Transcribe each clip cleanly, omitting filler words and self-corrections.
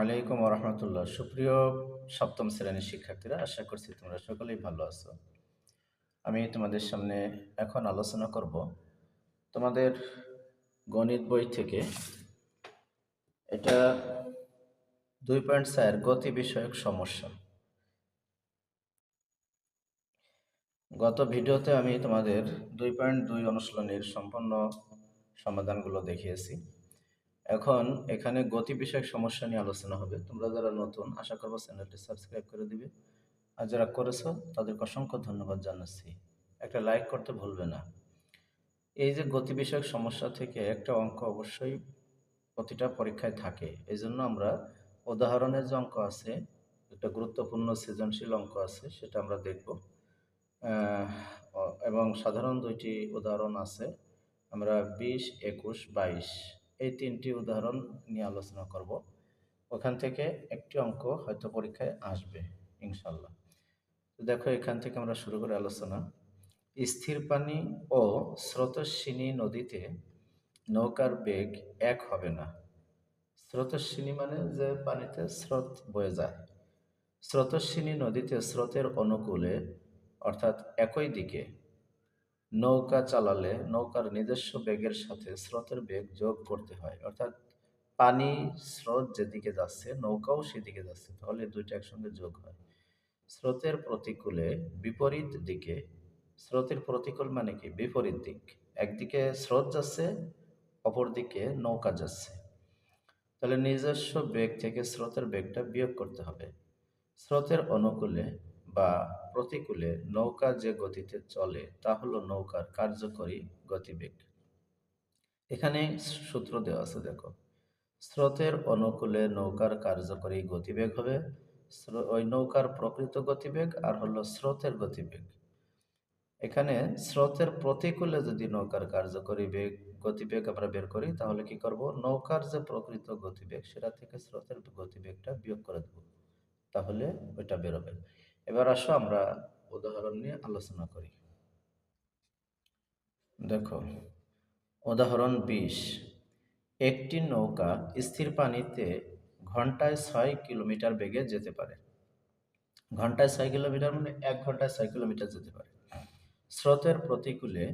আলাইকুম রহমতুল্লাহ। সুপ্রিয় সপ্তম শ্রেণীর শিক্ষার্থীরা, আশা করছি তোমরা সকলেই ভালো আছো। আমি তোমাদের সামনে এখন আলোচনা করব তোমাদের গণিত বই থেকে। এটা 2.4 গতি বিষয়ক সমস্যা। গত ভিডিওতে আমি তোমাদের 2.2 অনুশীলনীর সম্পূর্ণ সমাধানগুলো দেখিয়েছি। এখন এখানে গতি বিষয়ক সমস্যা নিয়ে আলোচনা হবে। তোমরা যারা নতুন, আশা করবো চ্যানেলটি সাবস্ক্রাইব করে দিবে, আর যারা করেছো তাদেরকে অসংখ্য ধন্যবাদ জানাচ্ছি। একটা লাইক করতে ভুলবে না। এই যে গতি বিষয়ক সমস্যা থেকে একটা অঙ্ক অবশ্যই প্রতিটা পরীক্ষায় থাকে, এই জন্য আমরা উদাহরণের যে অঙ্ক আছে, একটা গুরুত্বপূর্ণ সৃজনশীল অঙ্ক আছে, সেটা আমরা দেখব। এবং সাধারণ দুইটি উদাহরণ আছে। আমরা 20, 21, 22 এই তিনটি উদাহরণ নিয়ে আলোচনা করব। ওখান থেকে একটি অঙ্ক হয়তো পরীক্ষায় আসবে ইনশাল্লাহ। দেখো, এখান থেকে আমরা শুরু করে আলোচনা। স্থির পানি ও স্রোতস্বিনী নদীতে নৌকার বেগ এক হবে না। স্রোতস্বিনী মানে যে পানিতে স্রোত বয়ে যায়। স্রোতস্বিনী নদীতে স্রোতের অনুকূলে অর্থাৎ একই দিকে নৌকা চালালে নৌকার নিজস্ব বেগের সাথে স্রোতের বেগ যোগ করতে হয়। অর্থাৎ পানি স্রোত যেদিকে যাচ্ছে নৌকাও সেদিকে যাচ্ছে, তাহলে দুইটা একসঙ্গে যোগ হয়। স্রোতের প্রতিকূলে বিপরীত দিকে, স্রোতের প্রতিকূল মানে কি? বিপরীত দিক। একদিকে স্রোত যাচ্ছে, অপরদিকে নৌকা যাচ্ছে, তাহলে নিজস্ব বেগ থেকে স্রোতের বেগটা বিয়োগ করতে হবে। স্রোতের অনুকূলে বা প্রতিকূলে নৌকা যে গতিতে চলে তা হলো নৌকার কার্যকরী গতিবেগ। এখানে সূত্র দেওয়া আছে, দেখো। স্রোতের অনুকূলে নৌকার কার্যকরী গতিবেগ হবে ওই নৌকার প্রকৃত গতিবেগ, আর হলো স্রোতের গতিবেগ। এখানে স্রোতের প্রতিকূলে যদি নৌকার কার্যকরী গতিবেগ আমরা বের করি, তাহলে কি করব? নৌকার যে প্রকৃত গতিবেগ সেটা থেকে স্রোতের গতিবেগটা বিয়োগ করে দেব, তাহলে ওইটা বেরোবে। এবার আসো আমরা উদাহরণ নিয়ে আলোচনা করি। দেখো, উদাহরণ 20। একটি নৌকা স্থির পানিতে ঘন্টায় 6 কিলোমিটার বেগে যেতে পারে। ঘন্টায় 6 কিলোমিটার মানে 1 ঘন্টায় 6 কিলোমিটার যেতে পারে। স্রোতের প্রতিকূলে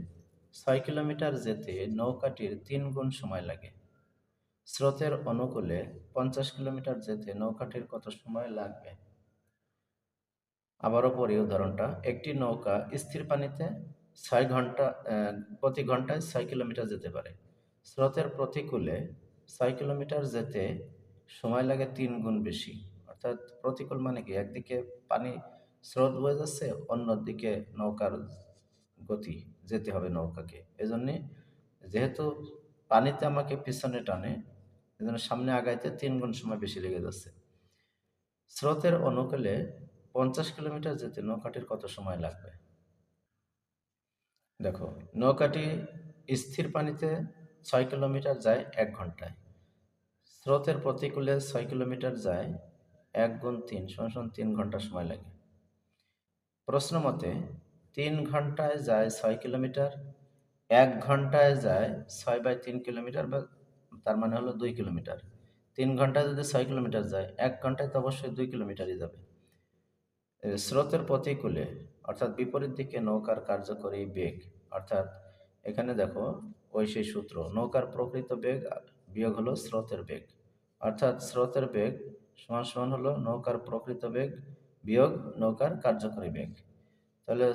6 কিলোমিটার যেতে নৌকাটির 3 গুণ সময় লাগে। স্রোতের অনুকূলে 50 কিলোমিটার যেতে নৌকাটির কত সময় লাগবে? আবারও পড়ি উদাহরণটা। একটি নৌকা স্থির পানিতে 6 ঘন্টা প্রতি ঘন্টায় 6 কিলোমিটার যেতে পারে। স্রোতের প্রতিকূলে 6 কিলোমিটার যেতে সময় লাগে 3 গুণ বেশি। অর্থাৎ প্রতিকূল মানে কি? একদিকে পানি স্রোত বয়ে যাচ্ছে, অন্যদিকে নৌকার গতি, যেতে হবে নৌকাকে। এজন্যে যেহেতু পানিতে আমাকে পিছনে টানে, এজন্য সামনে আগাইতে 3 গুণ সময় বেশি লেগে যাচ্ছে। স্রোতের অনুকূলে 50 কিলোমিটার যেতে নৌকাটির কত সময় লাগবে? দেখো, নৌকাটি স্থির পানিতে 6 কিলোমিটার যায় 1 ঘন্টায়। স্রোতের প্রতিকূলে 6 কিলোমিটার যায় 1 গুণ 3 সমান 3 ঘন্টা সময় লাগে। প্রশ্ন মতে 3 ঘন্টায় যায় 6 কিলোমিটার, 1 ঘন্টায় যায় 6/3 কিলোমিটার, বা তার মানে হলো 2 কিলোমিটার। 3 ঘন্টায় যদি 6 কিলোমিটার যায়, 1 ঘন্টায় তো অবশ্যই 2 কিলোমিটারই যাবে। স্রোতের প্রতিকূলে অর্থাৎ বিপরীত দিকে নৌকার কার্যকরী বেগ, অর্থাৎ এখানে দেখো ওই সেই সূত্র, নৌকার প্রকৃত বেগ বিয়োগ হলো স্রোতের বেগ, অর্থাৎ স্রোতের বেগ সমান সমান হলো নৌকার প্রকৃত বেগ বিয়োগ নৌকার কার্যকরী বেগ। তাহলে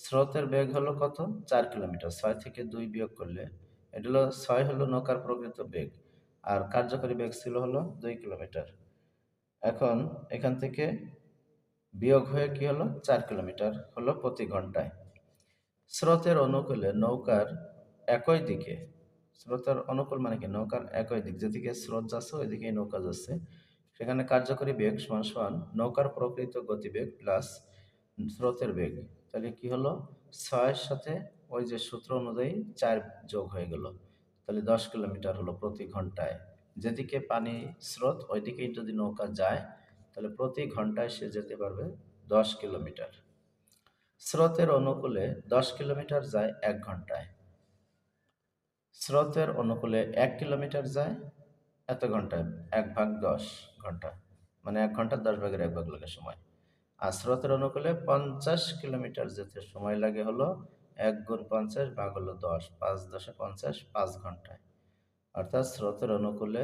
স্রোতের বেগ হলো কত? 4 কিলোমিটার। 6 থেকে 2 বিয়োগ করলে এটা হলো 6 হলো নৌকার প্রকৃত বেগ, আর কার্যকরী বেগ ছিল হলো 2 কিলোমিটার। এখন এখান থেকে বিয়োগ হয়ে কি হলো? 4 কিলোমিটার হলো প্রতি ঘন্টায়। স্রোতের অনুকূলে নৌকার একই দিকে, স্রোতের অনুকূল মানে কি? নৌকার একই দিক, যেদিকে স্রোত যাচ্ছে ওইদিকেই নৌকা যাচ্ছে, সেখানে কার্যকরী বেগ সমান সমান নৌকার প্রকৃত গতিবেগ প্লাস স্রোতের বেগ। তাহলে কি হলো? 6-এর সাথে ওই যে সূত্র অনুযায়ী 4 যোগ হয়ে গেল, তাহলে 10 কিলোমিটার হলো প্রতি ঘন্টায়। যেদিকে পানি স্রোত ওইদিকেই যদি নৌকা যায়, তাহলে প্রতি ঘন্টায় সে যেতে পারবে 10 কিলোমিটার। স্রোতের অনুকূলে 10 কিলোমিটার যায় 1 ঘন্টায়। স্রোতের অনুকূলে 1 কিলোমিটার যায় এত ঘন্টায় 1/10 ঘন্টা, মানে 1 ঘন্টা 10 ভাগের 1 ভাগ লাগে সময়। আর স্রোতের অনুকূলে 50 কিলোমিটার যেতে সময় লাগে হলো 1 × 50 ভাগ হলো 10, 5×10=50, 5 ঘন্টায়। অর্থাৎ স্রোতের অনুকূলে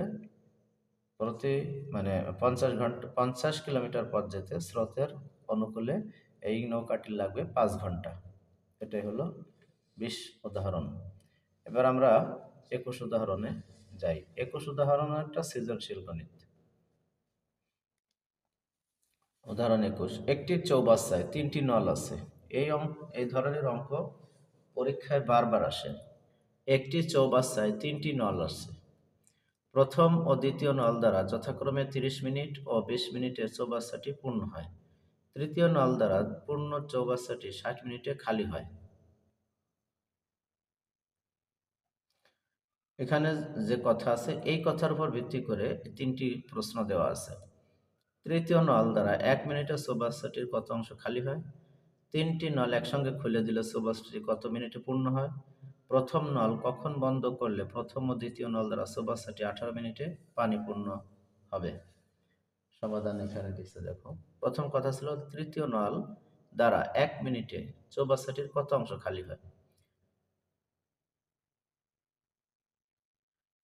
প্রতি মানে 50 কিলোমিটার পথ যেতে স্রোতের অনুকূলে এই নৌকাটি লাগবে 5 ঘন্টা। এটাই হলো 20 উদাহরণ। এবার আমরা 21 উদাহরণে যাই। 21 উদাহরণ একটা সৃজনশীল গণিত। উদাহরণ 21, একটি চৌবাচ্চায় 3টি নল আছে। এই ধরনের অঙ্ক পরীক্ষায় বারবার আসে। একটি চৌবাচ্চায় 3টি নল আছে। প্রথম ও দ্বিতীয় নল দ্বারা যথাক্রমে 30 মিনিট ও 20 মিনিটে চৌবাচ্চাটি পূর্ণ হয়। তৃতীয় নল দ্বারা পূর্ণ চৌবাচ্চাটি 60 মিনিটে খালি হয়। এখানে যে কথা আছে এই কথার উপর ভিত্তি করে 3টি প্রশ্ন দেওয়া আছে। তৃতীয় নল দ্বারা 1 মিনিটে চৌবাচ্চাটির কত অংশ খালি হয়? 3টি নল একসঙ্গে খুলে দিলে চৌবাচ্চাটি কত মিনিটে পূর্ণ হয়? প্রথম নল কখন বন্ধ করলে প্রথম ও দ্বিতীয় নল দ্বারা চৌবাচ্চাটি 18 মিনিটে পানি পূর্ণ হবে? সমাধান এখানে দিচ্ছে দেখো। প্রথম কথা ছিল তৃতীয় নল দ্বারা 1 মিনিটে চৌবাচ্চাটির কত অংশ খালি হয়?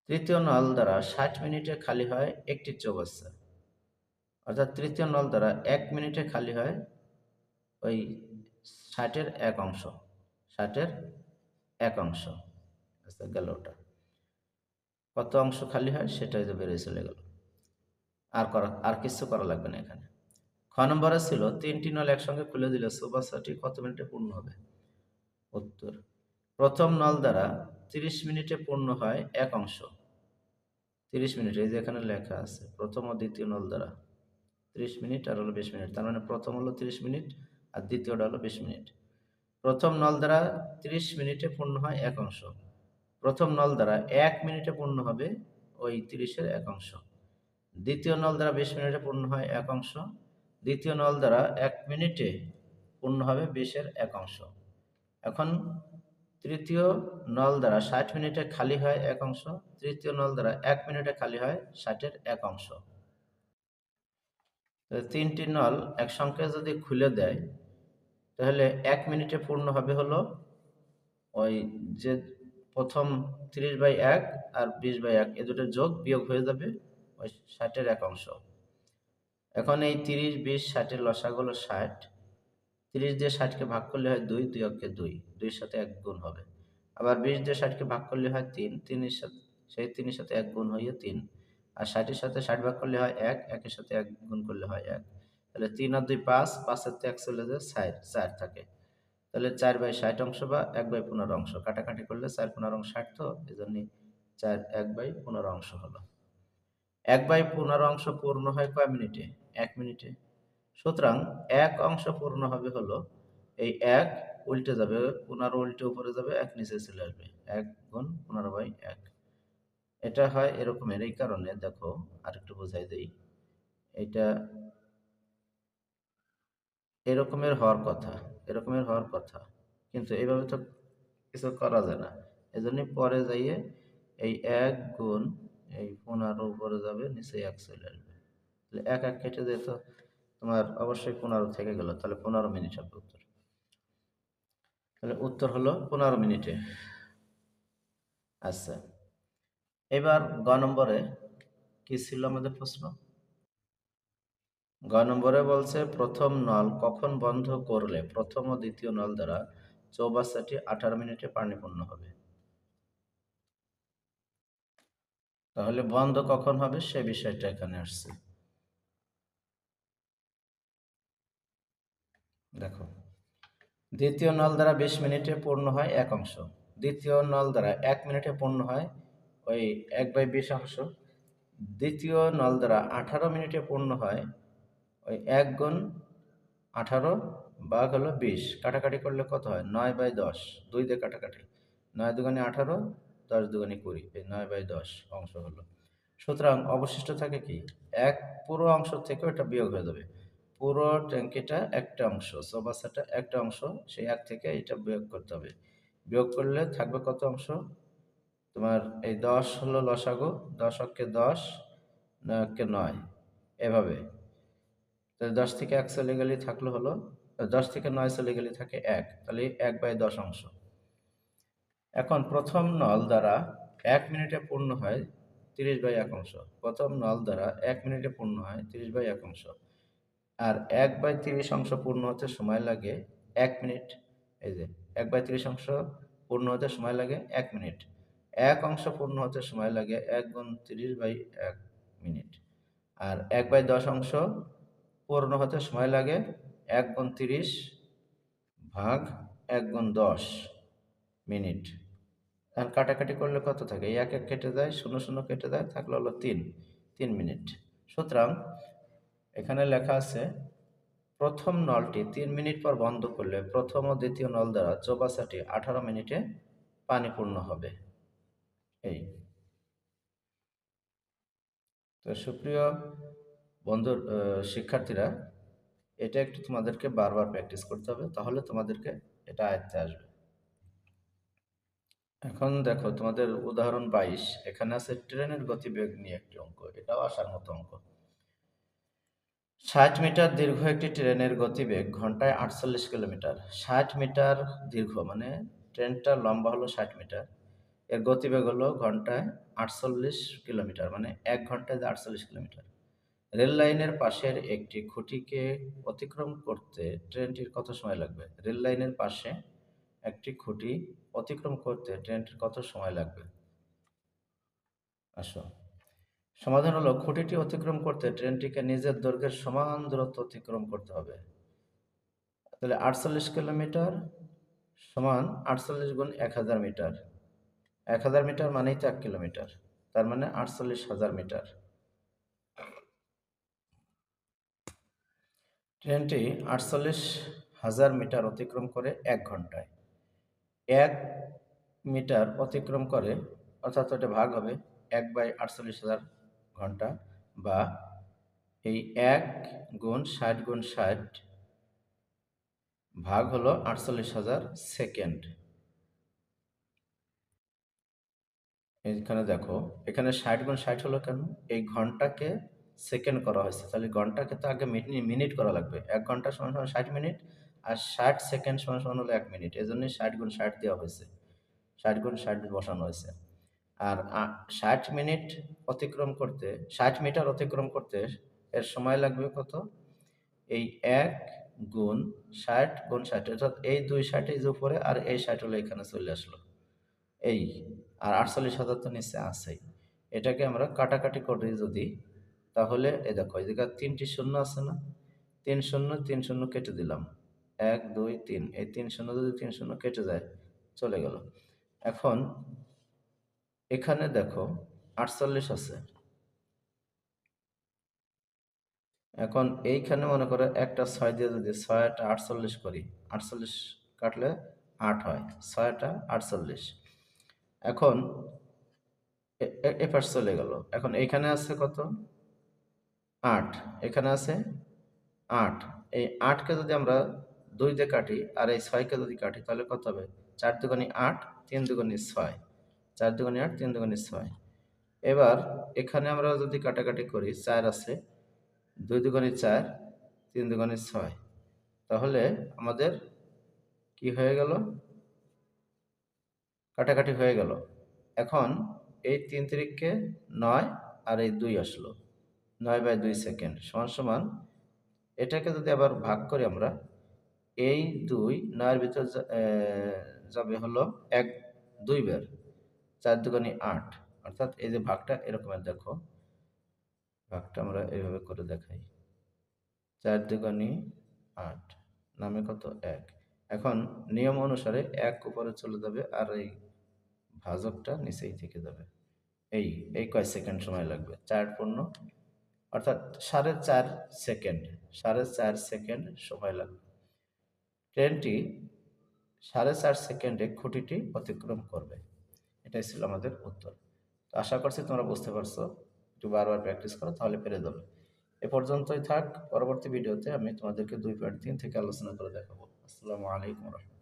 তৃতীয় নল দ্বারা 60 মিনিটে খালি হয় একটি চৌবাচ্চা। অর্থাৎ তৃতীয় নল দ্বারা 1 মিনিটে খালি হয় ওই 60-এর 1 অংশ। 60-এর 1 অংশ। আচ্ছা গেল ওটা। কত অংশ খালি হয় সেটাই তো বেরিয়ে চলে গেল। আর কিছু করা লাগবে না এখানে। খ নম্বরে ছিল 3টি নল একসঙ্গে খুলে দিলে চৌবাচ্চাটি কত মিনিটে পূর্ণ হবে? উত্তর, প্রথম নল দ্বারা 30 মিনিটে পূর্ণ হয় 1 অংশ। 30 মিনিট, এই যে এখানে লেখা আছে প্রথম ও দ্বিতীয় নল দ্বারা 30 মিনিট আর হলো 20 মিনিট, তার মানে প্রথম হলো 30 মিনিট আর দ্বিতীয়টা হলো 20 মিনিট। প্রথম নল দ্বারা 30 মিনিটে পূর্ণ হয় 1 অংশ। প্রথম নল দ্বারা 1 মিনিটে পূর্ণ হবে ওই 30-এর 1 অংশ। দ্বিতীয় নল দ্বারা 20 মিনিটে পূর্ণ হয় 1 অংশ। দ্বিতীয় নল দ্বারা 1 মিনিটে পূর্ণ হবে 20-এর 1 অংশ। এখন তৃতীয় নল দ্বারা 60 মিনিটে খালি হয় 1 অংশ। তৃতীয় নল দ্বারা 1 মিনিটে খালি হয় 60-এর 1 অংশ। 3টি নল একসঙ্গে যদি খুলে দেয় তাহলে 1 মিনিটে পূর্ণ হবে হলো ওই যে প্রথম 30/1 আর 20/1 এ দুটো যোগ বিয়োগ হয়ে যাবে ওই 60-এর 1 অংশ। এখন এই 30, 20, 60-এর লসাগু হলো 60। 30 দিয়ে 60-কে ভাগ করলে হয় 2, 2 অক্ষে 2, 2-এর সাথে 1 গুণ হবে। আবার 20 দিয়ে 60-কে ভাগ করলে হয় 3, 3-এর সাথে সেই 3-এর সাথে 1 গুণ হয়ে 3। আর 60-এর সাথে 60 ভাগ করলে হয় 1, 1-এর সাথে 1 গুণ করলে হয় 1। তাহলে 3 আর 2 5, 5-এর থেকে 1 চলে যায় 4 থাকে। তাহলে 4/60 অংশ বা 1/15 অংশ কাটাকাটি করলে 4/15 60, তো এজন্য 1/15 অংশ হলো। 1/15 অংশ পূর্ণ হয় কয় মিনিটে? 1 মিনিটে। সুতরাং 1 অংশ পূর্ণ হবে হলো এই 1 উল্টে যাবে, 15 উল্টে উপরে যাবে, 1 নিচে চলে আসবে। 1 গুণ 15/1। এটা হয় এরকমের, এই কারণে দেখো আরেকটু বোঝাই দেই। এটা এরকমের হওয়ার কথা, এরকমের হওয়ার কথা, কিন্তু এইভাবে তো কিছু করা যায় না। এজন্য পরে যাইয়ে এই 1 গুণ এই 15 উপরে যাবে, নিচে 1 চলে আসবে। তাহলে 1 1 কেটে যেত তোমার অবশ্যই 15 থেকে গেল, তাহলে 15 মিনিট হবে উত্তর। তাহলে উত্তর হলো 15 মিনিটে। আচ্ছা, এবার গ নম্বরে কি ছিল আমাদের প্রশ্ন? গ নম্বরে বলছে প্রথম নল কখন বন্ধ করলে প্রথম ও দ্বিতীয় নল দ্বারা চৌবাচ্চাটি 18 মিনিটে পানিপূর্ণ হবে? তাহলে বন্ধ কখন হবে সে বিষয়টা এখানে আসছে। দেখো, দ্বিতীয় নল দ্বারা 20 মিনিটে পূর্ণ হয় 1 অংশ। দ্বিতীয় নল দ্বারা 1 মিনিটে পূর্ণ হয় ওই 1/20 অংশ। দ্বিতীয় নল দ্বারা 18 মিনিটে পূর্ণ হয় ওই 1 গুণ 18 ভাগ হলো 20, কাটাকাটি করলে কত হয়? 9/10, 2 দিয়ে কাটাকাটি, 9 দুগুণে 18, 10 দুগুণে 20, এই 9/10 অংশ হলো। সুতরাং অবশিষ্ট থাকে কি? এক পুরো অংশ থেকে ওটা বিয়োগ হয়ে যাবে। পুরো ট্যাঙ্কিটা একটা অংশ, চৌবাচ্চাটা একটা অংশ, সেই 1 থেকে এটা বিয়োগ করতে হবে। বিয়োগ করলে থাকবে কত অংশ? তোমার এই 10 হলো লসাগু, 10 অক্ষে 10, 9 অক্ষে 9, এভাবে। তাহলে 10 থেকে 1 চলে গেলে থাকলো হলো, 10 থেকে 9 চলে গেলে থাকে 1, তাহলে 1/10 অংশ। এখন প্রথম নল দ্বারা 1 মিনিটে পূর্ণ হয় 30/1 অংশ। প্রথম নল দ্বারা 1 মিনিটে পূর্ণ হয় 30/1 অংশ। আর 1/30 অংশ পূর্ণ হতে সময় লাগে 1 মিনিট। এই যে 1/30 অংশ পূর্ণ হতে সময় লাগে 1 মিনিট। 1 অংশ পূর্ণ হতে সময় লাগে 1 গুণ 30/1 মিনিট। আর 1/10 অংশ পূর্ণ হতে সময় লাগে 1 গুণ 30 ভাগ 1 গুণ 10 মিনিট। এখন কাটাকাটি করলে কত থাকে? এই 1 1 কেটে যায়, 0 0 কেটে যায়, থাকলো হলো 3 মিনিট। সুতরাং এখানে লেখা আছে প্রথম নলটি 3 মিনিট পর বন্ধ করলে প্রথম ও দ্বিতীয় নল দ্বারা চৌবাচ্চাটি 18 মিনিটে পানি পূর্ণ হবে। এই তো সুপ্রিয় বন্ধু, শিক্ষার্থীরা, এটা একটু তোমাদেরকে বারবার প্র্যাকটিস করতে হবে, তাহলে তোমাদেরকে এটা আয়ত্তে আসবে। এখন দেখো তোমাদের উদাহরণ 22, এখানে আছে ট্রেনের গতিবেগ নিয়ে একটি অঙ্ক। এটাও আসার মতো অঙ্ক। 60 মিটার দীর্ঘ একটি ট্রেনের গতিবেগ ঘন্টায় 48 কিলোমিটার। 60 মিটার দীর্ঘ মানে ট্রেনটা লম্বা হলো 60 মিটার, এর গতিবেগ হলো ঘন্টায় 48 কিলোমিটার, মানে 1 ঘন্টায় 48 কিলোমিটার। রেল লাইনের পাশের একটি খুঁটিকে অতিক্রম করতে ট্রেনটির কত সময় লাগবে? রেল লাইনের পাশে একটি খুঁটি অতিক্রম করতে ট্রেনটির কত সময় লাগবে? আসো, সমাধান হলো খুঁটিটি অতিক্রম করতে ট্রেনটিকে নিজের দৈর্ঘ্যের সমান দূরত্ব অতিক্রম করতে হবে। তাহলে 48 কিলোমিটার সমান 48 গুণ 1000 মিটার। 1000 মিটার মানেই তো 1 কিলোমিটার, তার মানে 48,000 মিটার। ট্রেনটি 48,000 মিটার অতিক্রম করে 1 ঘন্টায়। 1 মিটার অতিক্রম করে, অর্থাৎ এটা ভাগ হবে 1/48,000 ঘন্টা, বা এই 1 গুণ 60 গুণ 60 ভাগ হলো 48,000 সেকেন্ড। এখানে দেখো, এখানে 60 গুণ 60 হলো কেন? এই ঘন্টাকে সেকেন্ড করা হয়েছে, তাহলে ঘন্টাকে তো আগে মিনিট করা লাগবে। 1 ঘন্টা সমান সমান 60 মিনিট, আর 60 সেকেন্ড সমান সমান হলো 1 মিনিট। এই জন্যই 60 গুণ 60 দেওয়া হয়েছে, 60 গুণ 60 বসানো হয়েছে। আর 60 মিনিট অতিক্রম করতে, 60 মিটার অতিক্রম করতে এর সময় লাগবে কত? এই 1 গুণ 60 গুণ 60, অর্থাৎ এই 2 60 এই যে উপরে, আর এই 60 হলো এখানে চলে আসলো। এই আর 48,000 তো নিচে আছেই। এটাকে আমরা কাটাকাটি করি যদি, তাহলে এই দেখো এই জায়গায় 3টি শূন্য আছে না? 3 শূন্য 3 শূন্য কেটে দিলাম, 1 2 3, এই 3 শূন্য যদি 3 শূন্য কেটে যায়, চলে গেল। এখন এখানে দেখো 48 আছে। এখন এইখানে মনে করো একটা 6 দিয়ে যদি 6টা 48 করি, 48 কাটলে 8 হয়, 6টা 48। এখন এপাশ চলে গেল। এখন এইখানে আছে কত? 8। এখানে আছে 8। এই 8কে যদি আমরা 2 দিয়ে কাটি, আর এই 6কে যদি কাটি, তাহলে কত হবে? 4 দুগুণে 8, 3 দুগুণে 6, 4 দুগুণে 8, 3 দুগুণে 6। এবার এখানে আমরা যদি কাটাকাটি করি, 4 আছে, 2 দুগুণে 4, 3 দুগুণে 6, তাহলে আমাদের কি হয়ে গেল? কাটাকাটি হয়ে গেল। এখন এই 3 তিরিককে 9, আর এই 2 আসলো, 9/2 সেকেন্ড সমান সমান, এটাকে যদি আবার ভাগ করি আমরা, এই 2 9 এর ভিতর যাবে হলো 1 2 বার, 4 দুগুণে 8, অর্থাৎ এই যে ভাগটা এরকমের, দেখো ভাগটা আমরা এইভাবে করে দেখাই, 4 দুগুণে 8 নামে কত? 1। এখন নিয়ম অনুসারে 1 উপরে চলে যাবে, আর এই ভাজকটা নিচেই থেকে যাবে। এই এই কয় সেকেন্ড সময় লাগবে? 4 পূর্ণ, অর্থাৎ 4.5 সেকেন্ড, 4.5 সেকেন্ড সময় লাগবে। ট্রেনটি 4.5 সেকেন্ডে খুঁটিটি অতিক্রম করবে। এটাই ছিল আমাদের উত্তর। তো আশা করছি তোমরা বুঝতে পারছো। একটু বারবার প্র্যাকটিস করো, তাহলে পেরে যাবে। এ পর্যন্তই থাক। পরবর্তী ভিডিওতে আমি তোমাদেরকে 2.3 থেকে আলোচনা করে দেখাবো। আসসালামু আলাইকুম।